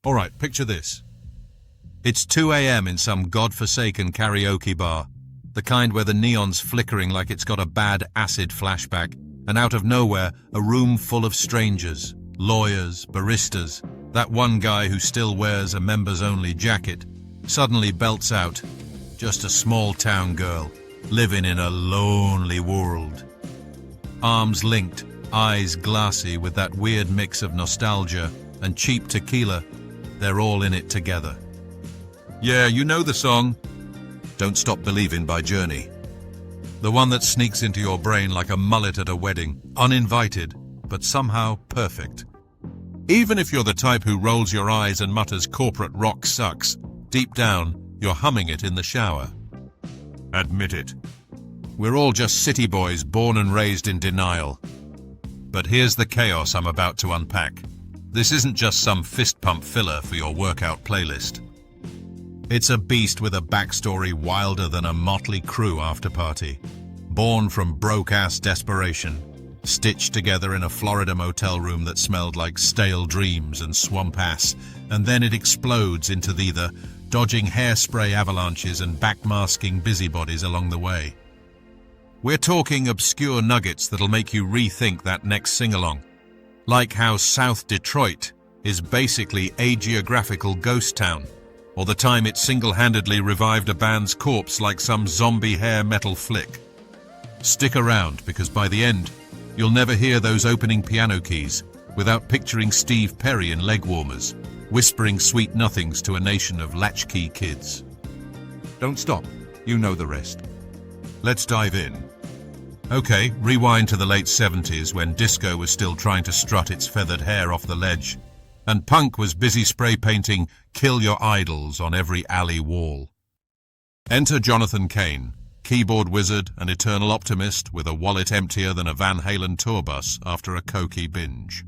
Alright, picture this. It's 2 a.m. in some godforsaken karaoke bar, the kind where the neon's flickering like it's got a bad acid flashback, and out of nowhere, a room full of strangers, lawyers, baristas. That one guy who still wears a members-only jacket suddenly belts out, just a small-town girl, living in a lonely world. Arms linked, eyes glassy with that weird mix of nostalgia and cheap tequila, they're all in it together. Yeah, you know the song, Don't Stop Believin' by Journey. The one that sneaks into your brain like a mullet at a wedding, uninvited, but somehow perfect. Even if you're the type who rolls your eyes and mutters corporate rock sucks, deep down, you're humming it in the shower. Admit it. We're all just city boys born and raised in denial. But here's the chaos I'm about to unpack. This isn't just some fist pump filler for your workout playlist. It's a beast with a backstory wilder than a Motley Crue after-party. Born from broke-ass desperation, stitched together in a Florida motel room that smelled like stale dreams and swamp ass, and then it explodes into the dodging hairspray avalanches and backmasking busybodies along the way. We're talking obscure nuggets that'll make you rethink that next sing-along. Like how South Detroit is basically a geographical ghost town, or the time it single-handedly revived a band's corpse like some zombie hair metal flick. Stick around, because by the end, you'll never hear those opening piano keys without picturing Steve Perry in leg warmers, whispering sweet nothings to a nation of latchkey kids. Don't stop, you know the rest. Let's dive in. Okay, rewind to the late 70s when disco was still trying to strut its feathered hair off the ledge, and punk was busy spray painting "Kill Your Idols" on every alley wall. Enter Jonathan Cain, keyboard wizard and eternal optimist with a wallet emptier than a Van Halen tour bus after a cokey binge.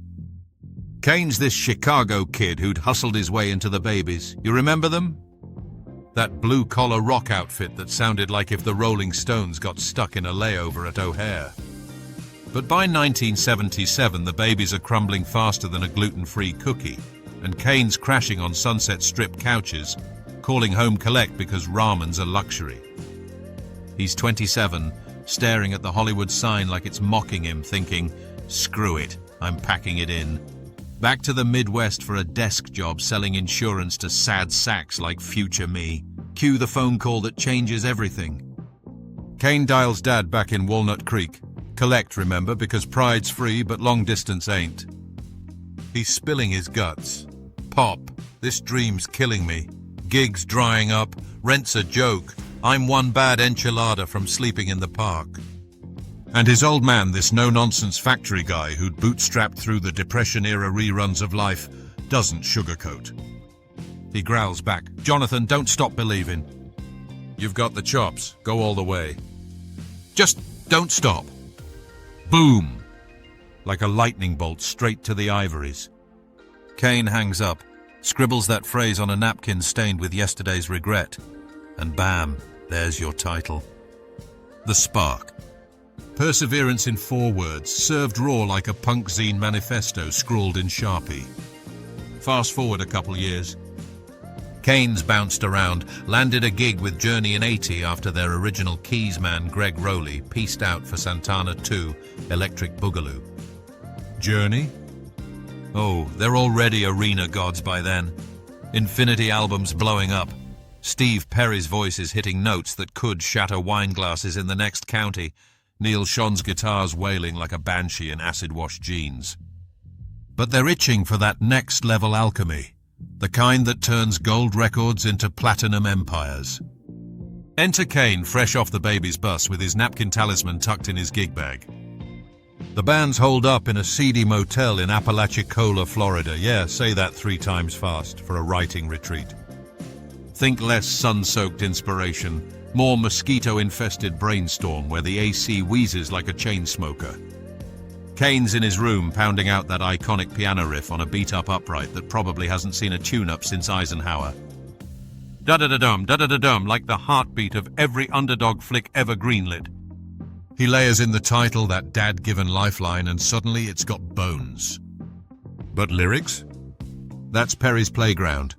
Cain's this Chicago kid who'd hustled his way into the Babies. You remember them? That blue-collar rock outfit that sounded like if the Rolling Stones got stuck in a layover at O'Hare. But by 1977, the Babies are crumbling faster than a gluten-free cookie, and Cain's crashing on Sunset Strip couches, calling home collect because ramen's a luxury. He's 27, staring at the Hollywood sign like it's mocking him, thinking, screw it, I'm packing it in. Back to the Midwest for a desk job selling insurance to sad sacks like future me. Cue the phone call that changes everything. Cain dials Dad back in Walnut Creek. Collect, remember, because pride's free, but long distance ain't. He's spilling his guts. Pop, this dream's killing me. Gigs drying up, rent's a joke. I'm one bad enchilada from sleeping in the park. And his old man, this no-nonsense factory guy who'd bootstrapped through the Depression-era reruns of life, doesn't sugarcoat. He growls back, Jonathan, don't stop believing. You've got the chops, go all the way. Just don't stop. Boom! Like a lightning bolt straight to the ivories. Cain hangs up, scribbles that phrase on a napkin stained with yesterday's regret, and bam, there's your title. The Spark. Perseverance in 4 words, served raw like a punk zine manifesto scrawled in Sharpie. Fast forward a couple years. Cain's bounced around, landed a gig with Journey in '80 after their original keys man Greg Rowley pieced out for Santana 2, Electric Boogaloo. Journey? Oh, they're already arena gods by then. Infinity albums blowing up. Steve Perry's voice is hitting notes that could shatter wine glasses in the next county. Neil Schon's guitars wailing like a banshee in acid-wash jeans. But they're itching for that next-level alchemy, the kind that turns gold records into platinum empires. Enter Cain, fresh off the Babies bus with his napkin talisman tucked in his gig bag. The band's holed up in a seedy motel in Apalachicola, Florida. Yeah, say that 3 times fast for a writing retreat. Think less sun-soaked inspiration, more mosquito-infested brainstorm where the AC wheezes like a chain smoker. Cain's in his room pounding out that iconic piano riff on a beat-up upright that probably hasn't seen a tune-up since Eisenhower. Da-da-da-dum, like the heartbeat of every underdog flick ever greenlit. He layers in the title, that dad-given Lifeline, and suddenly it's got bones. But lyrics? That's Perry's playground.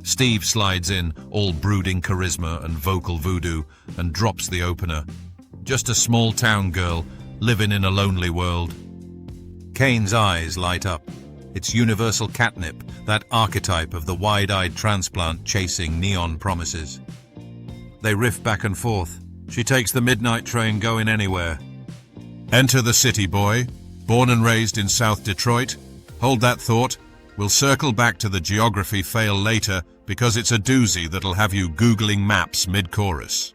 Steve slides in, all brooding charisma and vocal voodoo, and drops the opener. Just a small town girl, living in a lonely world. Cain's eyes light up. It's universal catnip, that archetype of the wide-eyed transplant chasing neon promises. They riff back and forth. She takes the midnight train going anywhere. Enter the city boy, born and raised in South Detroit. Hold that thought. We'll circle back to the geography fail later because it's a doozy that'll have you Googling maps mid-chorus.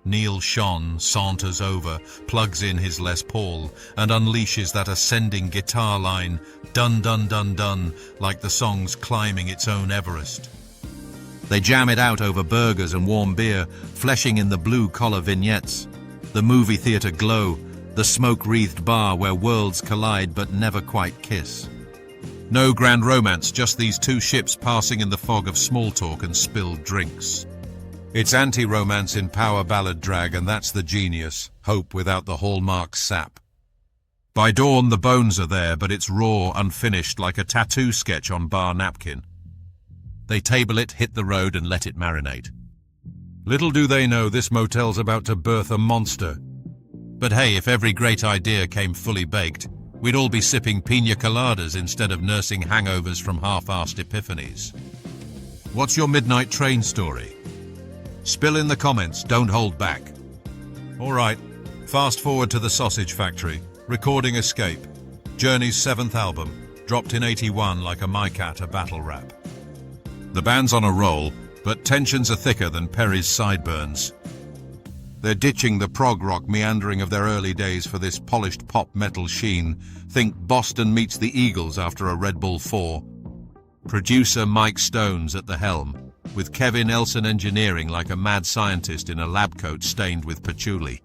Neil Schon saunters over, plugs in his Les Paul, and unleashes that ascending guitar line, dun dun dun dun, like the song's climbing its own Everest. They jam it out over burgers and warm beer, fleshing in the blue-collar vignettes. The movie theater glow, the smoke-wreathed bar where worlds collide but never quite kiss. No grand romance, just these two ships passing in the fog of small talk and spilled drinks. It's anti-romance in power ballad drag, and that's the genius, hope without the hallmark sap. By dawn the bones are there, but it's raw, unfinished, like a tattoo sketch on bar napkin. They table it, hit the road, and let it marinate. Little do they know this motel's about to birth a monster. But hey, if every great idea came fully baked, we'd all be sipping piña coladas instead of nursing hangovers from half-assed epiphanies. What's your midnight train story? Spill in the comments, don't hold back. Alright, fast forward to the Sausage Factory, recording Escape, Journey's 7th album, dropped in '81 like a My Cat, a battle rap. The band's on a roll, but tensions are thicker than Perry's sideburns. They're ditching the prog rock meandering of their early days for this polished pop metal sheen. Think Boston meets the Eagles after a Red Bull 4. Producer Mike Stone's at the helm, with Kevin Elson engineering like a mad scientist in a lab coat stained with patchouli.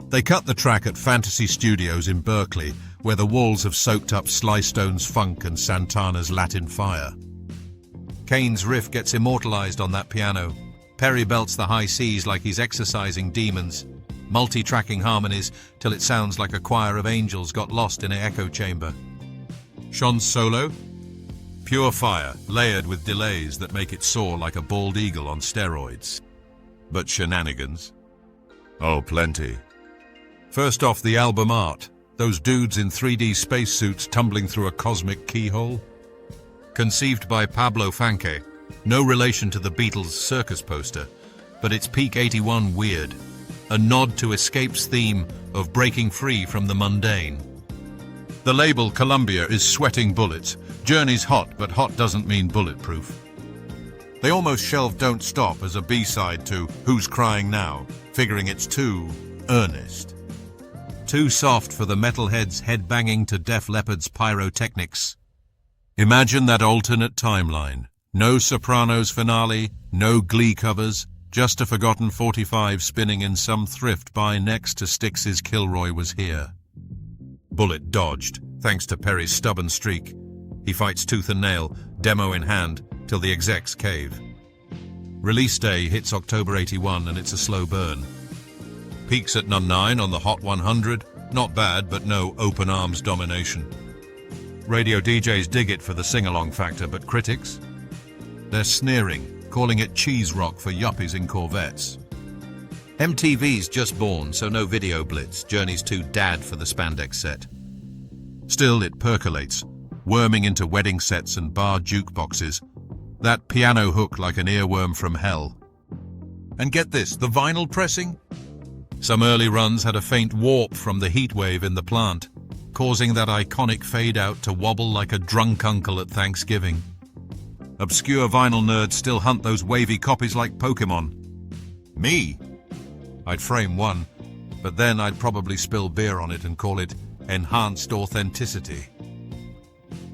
They cut the track at Fantasy Studios in Berkeley, where the walls have soaked up Sly Stone's funk and Santana's Latin fire. Cain's riff gets immortalized on that piano. Perry belts the high Cs like he's exorcising demons, multi-tracking harmonies till it sounds like a choir of angels got lost in an echo chamber. Schon's solo? Pure fire, layered with delays that make it soar like a bald eagle on steroids. But shenanigans? Oh, plenty. First off, the album art. Those dudes in 3D spacesuits tumbling through a cosmic keyhole. Conceived by Pablo Fanque, no relation to the Beatles' circus poster, but it's peak '81 weird. A nod to Escape's theme of breaking free from the mundane. The label Columbia is sweating bullets. Journey's hot, but hot doesn't mean bulletproof. They almost shelved Don't Stop as a B-side to Who's Crying Now, figuring it's too earnest. Too soft for the metalheads headbanging to Def Leppard's pyrotechnics. Imagine that alternate timeline. No Sopranos finale, no Glee covers, just a forgotten 45 spinning in some thrift buy next to Styx's Kilroy Was Here. Bullet dodged, thanks to Perry's stubborn streak. He fights tooth and nail, demo in hand, till the execs cave. Release day hits October '81 and it's a slow burn. Peaks at #9 on the Hot 100, not bad, but no open arms domination. Radio DJs dig it for the sing-along factor, but critics? They're sneering, calling it cheese rock for yuppies in Corvettes. MTV's just born, so no video blitz. Journey's too dad for the spandex set. Still, it percolates, worming into wedding sets and bar jukeboxes. That piano hook like an earworm from hell. And get this, the vinyl pressing? Some early runs had a faint warp from the heat wave in the plant, causing that iconic fade-out to wobble like a drunk uncle at Thanksgiving. Obscure vinyl nerds still hunt those wavy copies like Pokemon. Me? I'd frame one, but then I'd probably spill beer on it and call it enhanced authenticity.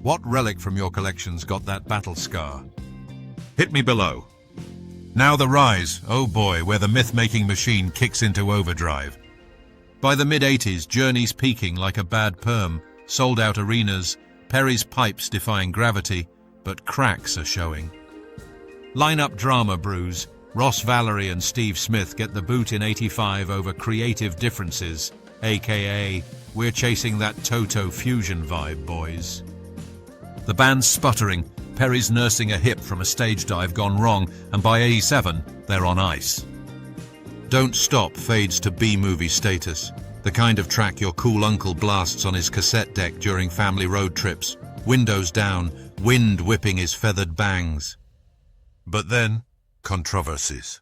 What relic from your collections got that battle scar? Hit me below. Now the rise, oh boy, where the myth-making machine kicks into overdrive. By the mid-'80s, Journey's peaking like a bad perm, sold-out arenas, Perry's pipes defying gravity, but cracks are showing. Line-up drama brews. Ross Valerie and Steve Smith get the boot in '85 over creative differences, aka we're chasing that Toto fusion vibe, boys. The band's sputtering, Perry's nursing a hip from a stage dive gone wrong, and by 87, they're on ice. Don't Stop fades to B-movie status, the kind of track your cool uncle blasts on his cassette deck during family road trips, windows down, wind whipping his feathered bangs. But then, Controversies.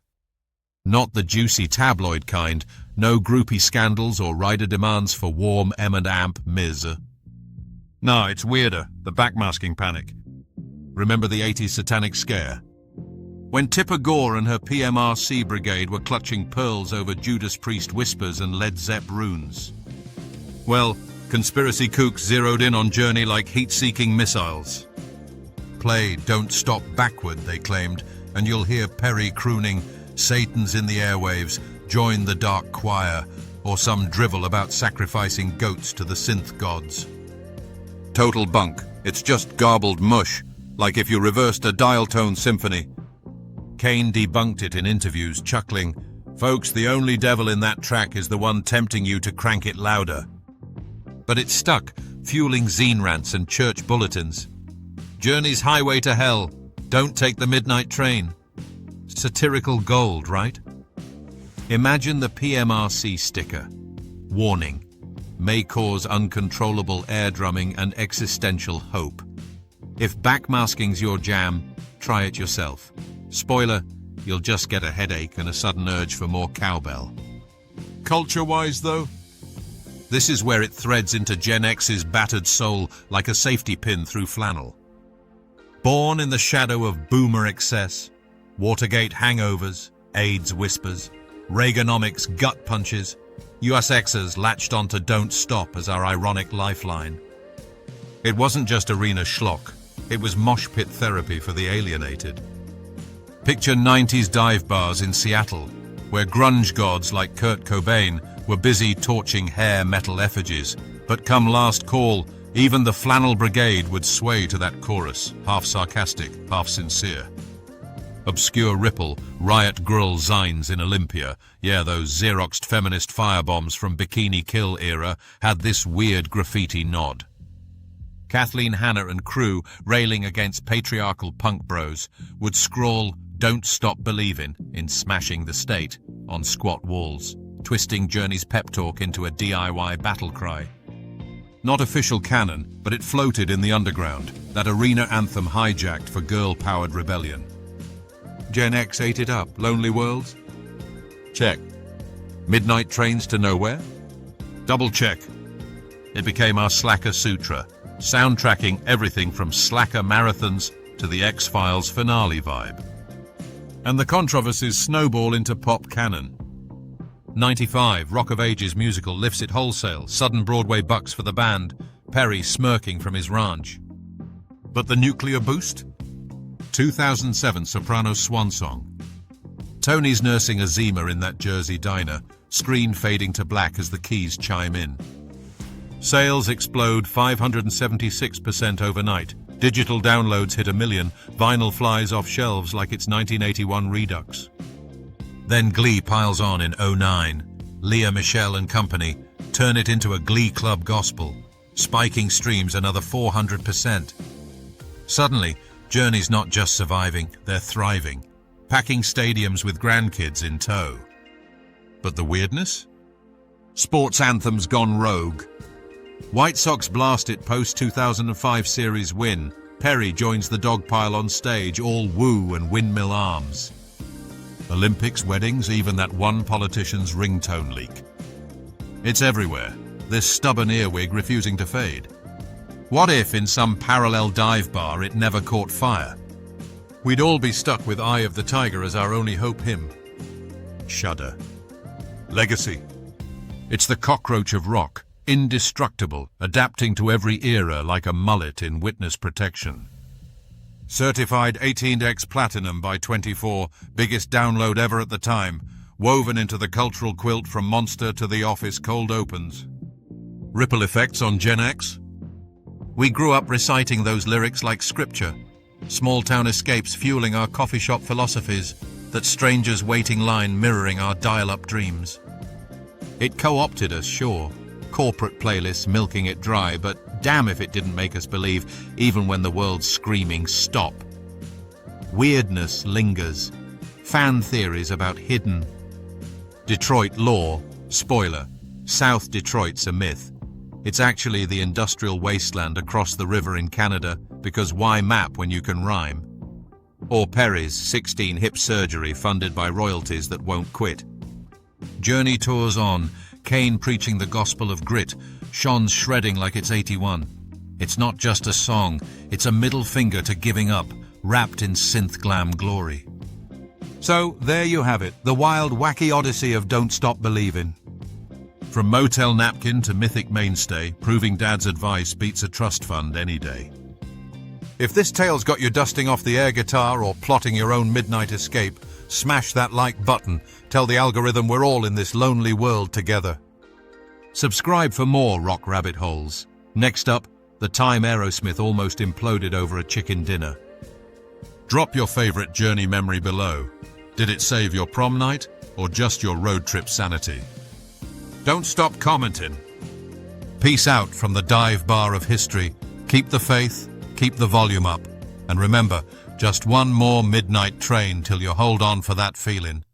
Not the juicy tabloid kind, no groupie scandals or rider demands for warm M&Amp Ms. No, it's weirder, the backmasking panic. Remember the 80s satanic scare? When Tipper Gore and her PMRC brigade were clutching pearls over Judas Priest whispers and Led Zepp runes. Well, conspiracy kooks zeroed in on Journey like heat-seeking missiles. Play Don't Stop Backward, they claimed, and you'll hear Perry crooning, Satan's in the airwaves, join the dark choir, or some drivel about sacrificing goats to the synth gods. Total bunk. It's just garbled mush, like if you reversed a dial-tone symphony. Cain debunked it in interviews, chuckling, "Folks, the only devil in that track is the one tempting you to crank it louder." But it stuck, fueling zine rants and church bulletins. Journey's highway to hell. Don't take the midnight train. Satirical gold, right? Imagine the PMRC sticker. Warning. May cause uncontrollable air drumming and existential hope. If backmasking's your jam, try it yourself. Spoiler, you'll just get a headache and a sudden urge for more cowbell. Culture-wise, though, this is where it threads into Gen X's battered soul like a safety pin through flannel. Born in the shadow of boomer excess, Watergate hangovers, AIDS whispers, Reaganomics gut punches, US Xers latched onto Don't Stop as our ironic lifeline. It wasn't just arena schlock, it was mosh pit therapy for the alienated. Picture 90s dive bars in Seattle, where grunge gods like Kurt Cobain were busy torching hair metal effigies, but come last call, even the flannel brigade would sway to that chorus, half sarcastic, half sincere. Obscure Ripple, Riot Grrrl zines in Olympia, yeah, those Xeroxed feminist firebombs from Bikini Kill era, had this weird graffiti nod. Kathleen Hanna and crew, railing against patriarchal punk bros, would scrawl "Don't Stop Believin" in Smashing the State on squat walls, twisting Journey's pep talk into a DIY battle cry. Not official canon, but it floated in the underground, that arena anthem hijacked for girl-powered rebellion. Gen X ate it up, Lonely Worlds? Check. Midnight Trains to Nowhere? Double check. It became our Slacker Sutra, soundtracking everything from Slacker marathons to the X-Files finale vibe. And the Controversies snowball into pop canon. 95, Rock of Ages musical lifts it wholesale, sudden Broadway bucks for the band, Perry smirking from his ranch. But the nuclear boost? 2007 Sopranos swan song. Tony's nursing a Zima in that Jersey diner, screen fading to black as the keys chime in. Sales explode 576% overnight. Digital downloads hit 1 million. Vinyl flies off shelves like it's 1981 Redux. Then Glee piles on in 2009. Lea Michele and company turn it into a Glee Club gospel, spiking streams another 400%. Suddenly, Journey's not just surviving, they're thriving, packing stadiums with grandkids in tow. But the weirdness? Sports anthems gone rogue. White Sox blast it post-2005 series win. Perry joins the dogpile on stage, all woo and windmill arms. Olympics, weddings, even that one politician's ringtone leak. It's everywhere, this stubborn earwig refusing to fade. What if, in some parallel dive bar, it never caught fire? We'd all be stuck with Eye of the Tiger as our only hope hymn. Shudder. Legacy. It's the cockroach of rock, indestructible, adapting to every era like a mullet in witness protection. Certified 18x Platinum by 24, biggest download ever at the time, woven into the cultural quilt from Monster to The Office cold opens. Ripple effects on Gen X? We grew up reciting those lyrics like scripture, small-town escapes fueling our coffee shop philosophies, that strangers waiting line mirroring our dial-up dreams. It co-opted us, sure, corporate playlists milking it dry, but damn if it didn't make us believe, even when the world's screaming stop. Weirdness lingers. Fan theories about hidden Detroit lore. Spoiler: South Detroit's a myth. It's actually the industrial wasteland across the river in Canada, because why map when you can rhyme? Or Perry's 16 hip surgery funded by royalties that won't quit. Journey tours on, Cain preaching the gospel of grit, Sean's shredding like it's 81. It's not just a song, it's a middle finger to giving up, wrapped in synth glam glory. So, there you have it, the wild, wacky odyssey of Don't Stop Believin'. From Motel napkin to mythic mainstay, proving Dad's advice beats a trust fund any day. If this tale's got you dusting off the air guitar or plotting your own midnight escape, smash that like button. Tell the algorithm we're all in this lonely world together. Subscribe for more rock rabbit holes. Next up, the time Aerosmith almost imploded over a chicken dinner. Drop your favorite Journey memory below. Did it save your prom night or just your road trip sanity? Don't stop commenting. Peace out from the dive bar of history. Keep the faith, keep the volume up, and remember, just one more midnight train till you hold on for that feeling.